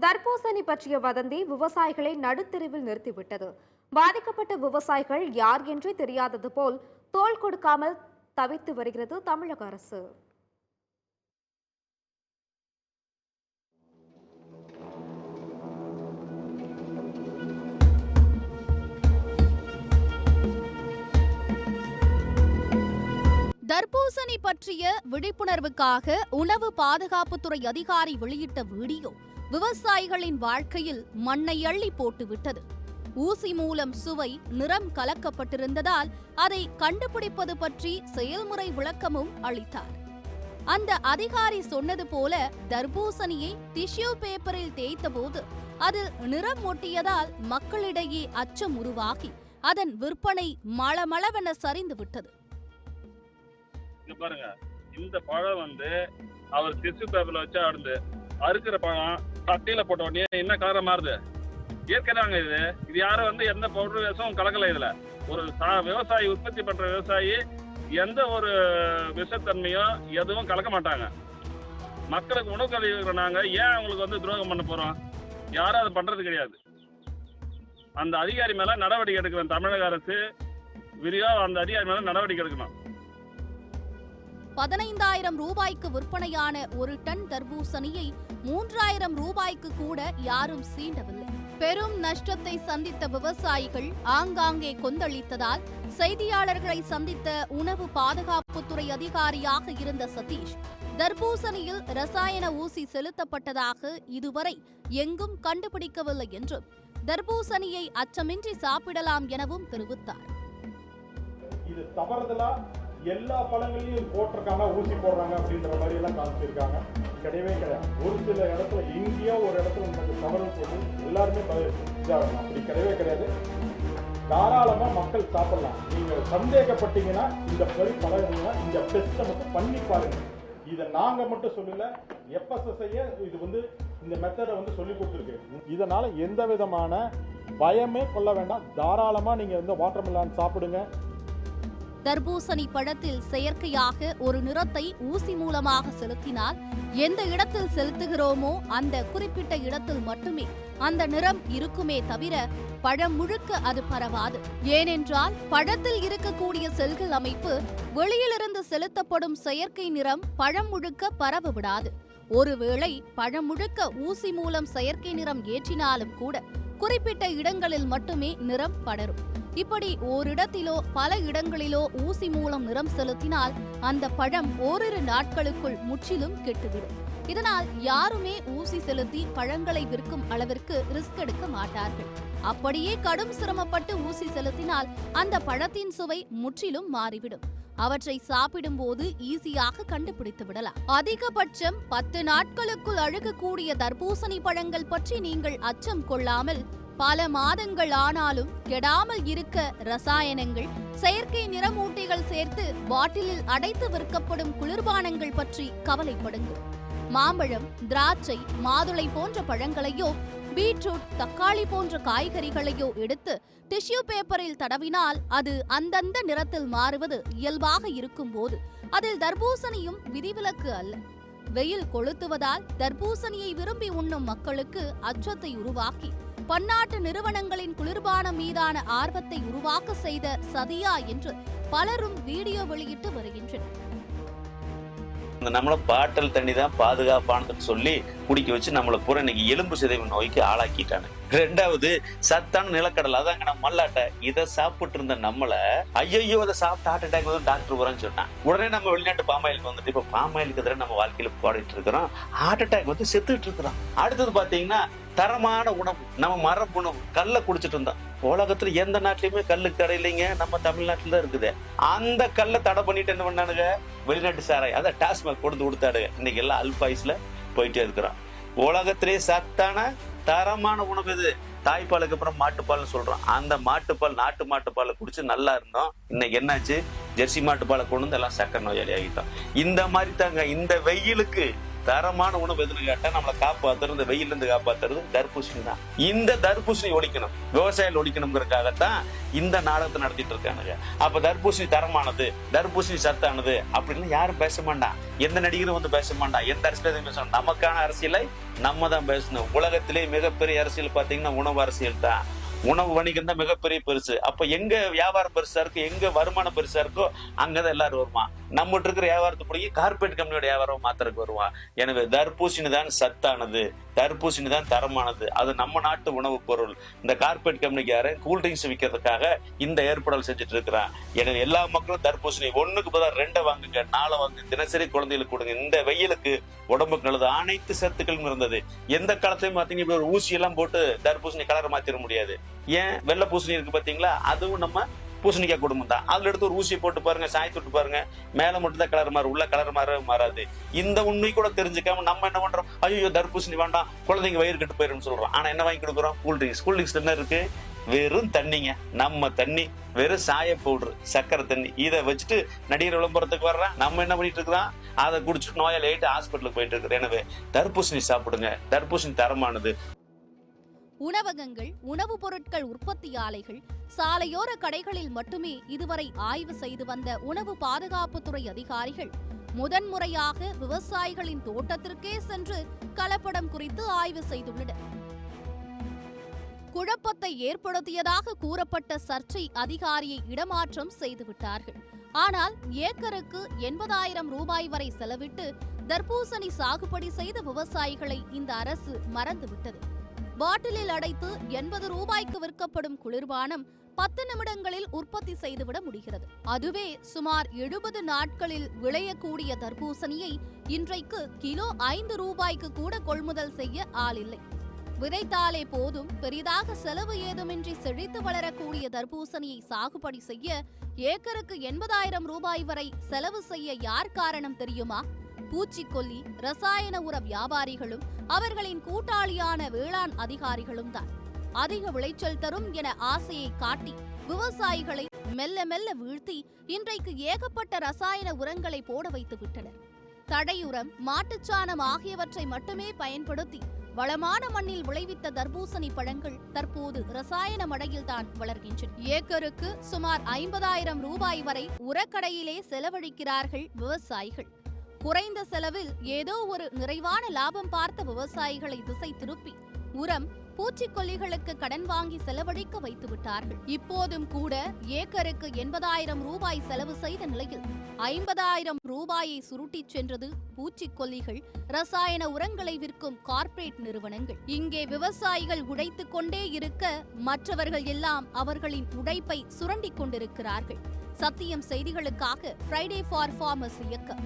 தர்பூசணி பற்றிய வதந்தி விவசாயிகளை நடுத்தெருவில் நிறுத்திவிட்டது. பாதிக்கப்பட்ட விவசாயிகள் யார் என்றே தெரியாதது போல் தோள் கொடுக்காமல் தவித்து வருகிறது தமிழக அரசு. தர்பூசணி பற்றிய விழிப்புணர்வுக்காக உணவு பாதுகாப்புத்துறை அதிகாரி வெளியிட்ட வீடியோ விவசாயிகளின் வாழ்க்கையில் மண்ணை அள்ளி போட்டுவிட்டது. ஊசி மூலம் சுவை, நிறம் கலக்கப்பட்டிருந்ததால் அதை கண்டுபிடிப்பது பற்றி செயல்முறை விளக்கமும் அளித்தார். அந்த அதிகாரி சொன்னது போல தர்பூசணியை டிஷ்யூ பேப்பரில் தேய்த்தபோது அதில் நிறம் ஒட்டியதால் மக்களிடையே அச்சம் உருவாகி அதன் விற்பனை மளமளவென சரிந்து விட்டது. பாருங்க, இந்த பழம் அவர் டிஷ்யூ பேப்பர்ல வச்சா அடுத்து அறுக்கிற பழம் சட்டையில போட்ட உடனே என்ன கலரை மாறுது. ஏற்கனவே இது யாரும் எந்த பவுடர் விஷமும் கலக்கல. இதுல ஒரு விவசாயி உற்பத்தி பண்ற விவசாயி எந்த ஒரு விஷத்தன்மையோ எதுவும் கலக்க மாட்டாங்க. மக்களுக்கு உணவு கழிவுகிற நாங்க ஏன் அவங்களுக்கு துரோகம் பண்ண போறோம்? யாரும் அதை பண்றது கிடையாது. அந்த அதிகாரி மேல நடவடிக்கை எடுக்கணும். தமிழக அரசு விரிவா அந்த அதிகாரி மேல நடவடிக்கை எடுக்கணும். 15,000 ரூபாய்க்கு விற்பனையான ஒரு டன் தர்பூசணியை 3,000 ரூபாய்க்கு கூட யாரும் சீண்டவில்லை. பெரும் நஷ்டத்தை சந்தித்த விவசாயிகள் ஆங்காங்கே கொந்தளித்ததால் செய்தியாளர்களை சந்தித்த உணவு பாதுகாப்புத்துறை அதிகாரியாக இருந்த சதீஷ், தர்பூசணியில் ரசாயன ஊசி செலுத்தப்பட்டதாக இதுவரை எங்கும் கண்டுபிடிக்கவில்லை என்றும் தர்பூசணியை அச்சமின்றி சாப்பிடலாம் எனவும் தெரிவித்தார். இது தவறுதலா எல்லா பழங்களையும் போட்டிருக்காங்க, ஊசி போடுறாங்க அப்படின்ற மாதிரி எல்லாம் காமிச்சிருக்காங்க. கிடையவே கிடையாது. ஒரு சில இடத்துல எங்கேயோ ஒரு இடத்துல நமக்கு தவறு போது எல்லாருமே இதாகணும். அப்படி கிடையவே கிடையாது. தாராளமா மக்கள் சாப்பிடலாம். நீங்க சந்தேகப்பட்டீங்கன்னா இந்த மாதிரி பழகுனீங்கன்னா இந்த டெஸ்ட்டை மட்டும் பண்ணி பாருங்க. இதை நாங்க மட்டும் சொல்லல, FSSAI இது இந்த மெத்தடை சொல்லி கொடுத்துருக்கு. இதனால எந்த விதமான பயமே கொள்ள வேண்டாம். தாராளமா நீங்க வாட்டர்மெலன் சாப்பிடுங்க. தர்பூசணி பழத்தில் செயற்கையாக ஒரு நிறத்தை ஊசி மூலமாக செலுத்தினால் எந்த இடத்தில் செலுத்துகிறோமோ அந்த குறிப்பிட்ட இடத்தில் மட்டுமே அந்த நிறம் இருக்குமே தவிர பழம் முழுக்க அது பரவாது. ஏனென்றால் பழத்தில் இருக்கக்கூடிய செல்கள் அமைப்பு வெளியிலிருந்து செலுத்தப்படும் செயற்கை நிறம் பழம் முழுக்க பரவ விடாது. ஒருவேளை பழம் முழுக்க ஊசி மூலம் செயற்கை நிறம் ஏற்றினாலும் கூட குறிப்பிட்ட இடங்களில் மட்டுமே நிறம் படரும். இப்படி ஓரிடத்திலோ பல இடங்களிலோ ஊசி மூலம் நிறம் செலுத்தினால் அந்த பழம் ஓரிரு நாட்களுக்குள் முற்றிலும் கெட்டுவிடும். இதனால் யாருமே ஊசி செலுத்தி பழங்களை விற்கும் அளவிற்கு ரிஸ்க் எடுக்க மாட்டார்கள். அப்படியே கடும் சிரமப்பட்டு ஊசி செலுத்தினால் அந்த பழத்தின் சுவை முற்றிலும் மாறிவிடும். அவற்றை சாப்பிடும் போது ஈஸியாக கண்டுபிடித்து விடலாம். அதிகபட்சம் 10 நாட்களுக்குள் அழுகக்கூடிய தர்பூசணி பழங்கள் பற்றி நீங்கள் அச்சம் கொள்ளாமல் பல மாதங்கள் ஆனாலும் கெடாமல் இருக்க ரசாயனங்கள், செயற்கை நிறமூட்டிகள் சேர்த்து பாட்டிலில் அடைத்து விற்கப்படும் குளிர்பானங்கள் பற்றி கவலைப்படுங்கள். மாம்பழம், திராட்சை, மாதுளை போன்ற பழங்களையோ பீட்ரூட், தக்காளி போன்ற காய்கறிகளையோ எடுத்து டிஷ்யூ பேப்பரில் தடவினால் அது அந்தந்த நிறத்தில் மாறுவது இயல்பாக இருக்கும் போது அதில் தர்பூசணியும் விதிவிலக்கு அல்ல. வெயில் கொளுத்துவதால் தர்பூசணியை விரும்பி உண்ணும் மக்களுக்கு அச்சத்தை உருவாக்கி பன்னாட்டு நிறுவனங்களின் குளிர்பானம் மீதான ஆர்வத்தை உருவாக்க செய்த சதியா என்று பலரும் வீடியோ வெளியிட்டு வருகின்றனர். நம்மள பாட்டல் தண்ணி தான் பாதுகாப்பானதுன்னு சொல்லி குடிக்க வச்சு நம்மளை பூரா இன்னைக்கு எலும்பு சிதைவு நோய்க்கு ஆளாக்கிட்டாங்க. 2வது சத்தான நிலக்கடலை, அதாங்க நம்ம மல்லாட்டை. இதை சாப்பிட்டு இருந்த நம்மள ஐயோ அதை சாப்பிட்டு ஹார்ட் அட்டாக் வந்து டாக்டர் போறான்னு சொன்னான். உடனே நம்ம வெளிநாட்டு பாமாயிலுக்கு வந்துட்டு இப்ப பாமாயிலுக்கு எதிராக நம்ம வாழ்க்கையில போடிட்டு இருக்கிறோம். ஹார்ட் அட்டாக் வந்து செத்துட்டு இருக்கிறோம். அடுத்தது பாத்தீங்கன்னா தரமான உணவு, நம்ம மரபு உணவு. கல்லை குடிச்சிட்டு இருந்தோம். உலகத்துல எந்த நாட்டிலயுமே கல்லுக்கு தடை இல்லைங்க, நம்ம தமிழ்நாட்டுல தான் இருக்குது. அந்த கல்லை தடை பண்ணிட்டு என்ன பண்ணானுங்க, வெளிநாட்டு சாராய், அதை டாஸ்மாக் கொடுத்தாடுங்க. இன்னைக்கு எல்லாம் அல்பாயுஸ்ல போயிட்டே இருக்கிறோம். உலகத்திலே சத்தான தரமான உணவு இது. தாய்ப்பாலுக்கு அப்புறம் மாட்டுப்பால்னு சொல்றோம். அந்த மாட்டுப்பால், நாட்டு மாட்டுப்பாலை குடிச்சு நல்லா இருந்தோம். இன்னைக்கு என்னாச்சு, ஜெர்சி மாட்டுப்பாலை கொண்டு வந்து எல்லாம் சக்கரை நோயாளி ஆகிட்டோம். இந்த மாதிரி தாங்க இந்த வெயிலுக்கு தரமான உணவு எதுன்னு கேட்டா நம்மளை காப்பாத்துறது, இந்த வெயில இருந்து காப்பாத்துறது தர்பூசணி தான். இந்த தர்பூசணி ஒழிக்கணும், விவசாயிகள் ஒழிக்கணுங்கிறதுக்காகத்தான் இந்த நாடகத்தை நடத்திட்டு இருக்கானுங்க. அப்ப தர்பூசணி தரமானது, தர்பூசணி சத்தானது அப்படின்னு யாரும் பேச மாட்டான். எந்த நடிகரும் வந்து பேச மாட்டான், எந்த அரசியலும் பேச மாட்டான். நமக்கான அரசியலை நம்ம தான் பேசணும். உலகத்திலே மிகப்பெரிய அரசியல் பாத்தீங்கன்னா உணவு அரசியல் தான். உணவு வணிகம் தான் மிகப்பெரிய பெருசு. அப்ப எங்க வியாபாரம் பெருசா இருக்கு, எங்க வருமானம் பெருசா இருக்கோ அங்கதான் எல்லாரும் வருவான். நம்மகிட்ட இருக்கிற வியாபாரத்தை பிடிக்கி கார்பரேட் கம்பெனியோட வியாபாரம் மாத்திரக்கு வருவான். எனவே தர்பூசணி தான் சத்தானது, தர்பூசணி தான் தரமானது, அது நம்ம நாட்டு உணவு பொருள். இந்த கார்பரேட் கம்பெனிக்காரன் கூல்ட்ரிங்க்ஸ் விற்கிறதுக்காக இந்த ஏற்பாடு செஞ்சுட்டு இருக்கிறான். எனவே எல்லா மக்களும் தர்பூசணி 1க்கு பதிலாக 2 வாங்குங்க, 4 வாங்க, தினசரி குழந்தைகளுக்கு கொடுங்க. இந்த வெயிலுக்கு உடம்புக்கு நல்லது, அனைத்து சத்துக்களும் இருந்தது. எந்த காலத்தையும் பாத்தீங்கன்னா இப்படி ஒரு ஊசி எல்லாம் போட்டு தர்பூசணி கலரை மாத்திர முடியாது. ஏன் வெள்ளை பூசணி இருக்கு பாத்தீங்களா, அதுவும் நம்ம பூசணிக்காய் குடும்பம் தான். அதுல எடுத்து ஒரு ஊசியை போட்டு பாருங்க, சாய் தொட்டு பாருங்க, மேல மட்டும் தான் கலர் மாறு, உள்ள கலர் மாறாது. இந்த உண்மை கூட தெரிஞ்சுக்காம நம்ம என்ன பண்றோம், ஐயோ தர்பூசணி வேண்டாம், குழந்தைங்க வயிறு கெட்டு போயிரும் சொல்றோம். ஆனா என்ன வாங்கி கொடுக்குறோம், கூல்ட்ரிங்க்ஸ் என்ன இருக்கு, வெறும் தண்ணிங்க. நம்ம தண்ணி வெறும் சாய பவுடர், சக்கரை தண்ணி, இதை வச்சுட்டு நடிகர் விளம்பரத்துக்கு வர்றான். நம்ம என்ன பண்ணிட்டு இருக்கிறோம், அதை குடிச்சிட்டு நோயாளி ஆயிட்டு ஹாஸ்பிட்டலுக்கு போயிட்டு இருக்கிறோம். எனவே தர்பூசணி சாப்பிடுங்க, தர்பூசணி தரமானது. உணவகங்கள், உணவுப் பொருட்கள் உற்பத்தி ஆலைகள், சாலையோர கடைகளில் மட்டுமே இதுவரை ஆய்வு செய்து வந்த உணவு பாதுகாப்புத்துறை அதிகாரிகள் முதன்முறையாக விவசாயிகளின் தோட்டத்திற்கே சென்று கலப்படம் குறித்து ஆய்வு செய்துள்ளனர். குழப்பத்தை ஏற்படுத்தியதாக கூறப்பட்ட சர்ச்சை அதிகாரியை இடமாற்றம் செய்துவிட்டார்கள். ஆனால் ஏக்கருக்கு 80,000 ரூபாய் வரை செலவிட்டு தர்பூசணி சாகுபடி செய்த விவசாயிகளை இந்த அரசு மறந்துவிட்டது. பாட்டிலில் அடைத்து 80 ரூபாய்க்கு விற்கப்படும் குளிர்பானம் 10 நிமிடங்களில் உற்பத்தி செய்துவிட முடிகிறது. அதுவே சுமார் 70 நாட்களில் விளையக்கூடிய தர்பூசணியை இன்றைக்கு கிலோ 5 ரூபாய்க்கு கூட கொள்முதல் செய்ய ஆளில்லை. விதைத்தாலே போதும், பெரிதாக செலவு ஏதுமின்றி செழித்து வளரக்கூடிய தர்பூசணியை சாகுபடி செய்ய ஏக்கருக்கு 80,000 ரூபாய் வரை செலவு செய்ய யார் காரணம் தெரியுமா? பூச்சிக்கொல்லி, ரசாயன உர வியாபாரிகளும் அவர்களின் கூட்டாளியான வேளாண் அதிகாரிகளும் தான். அதிக விளைச்சல் தரும் என ஆசையை காட்டி விவசாயிகளை மெல்ல மெல்ல வீழ்த்தி இன்றைக்கு ஏகப்பட்ட ரசாயன உரங்களை போட வைத்து விட்டனர். தடையுரம், மாட்டுச்சாணம் ஆகியவற்றை மட்டுமே பயன்படுத்தி வளமான மண்ணில் விளைவித்த தர்பூசணி பழங்கள் தற்போது ரசாயன மடையில்தான் வளர்கின்றன. ஏக்கருக்கு சுமார் 50,000 ரூபாய் வரை உரக்கடையிலே செலவழிக்கிறார்கள் விவசாயிகள். குறைந்த செலவில் ஏதோ ஒரு நிறைவான லாபம் பார்த்த விவசாயிகளை திசை திருப்பி உரம், பூச்சிக்கொல்லிகளுக்கு கடன் வாங்கி செலவழிக்க வைத்து விட்டார்கள். இப்போதும் கூட ஏக்கருக்கு 80,000 ரூபாய் செலவு செய்த நிலையில் 50,000 ரூபாயை சுருட்டிச் சென்றது பூச்சிக்கொல்லிகள், ரசாயன உரங்களை விற்கும் கார்ப்பரேட் நிறுவனங்கள். இங்கே விவசாயிகள் உழைத்துக் கொண்டே இருக்க மற்றவர்கள் எல்லாம் அவர்களின் உழைப்பை சுரண்டிக் கொண்டிருக்கிறார்கள். சத்தியம் செய்திகளுக்காக ஃப்ரைடே ஃபார் ஃபார்மர்ஸ் இயக்கம்.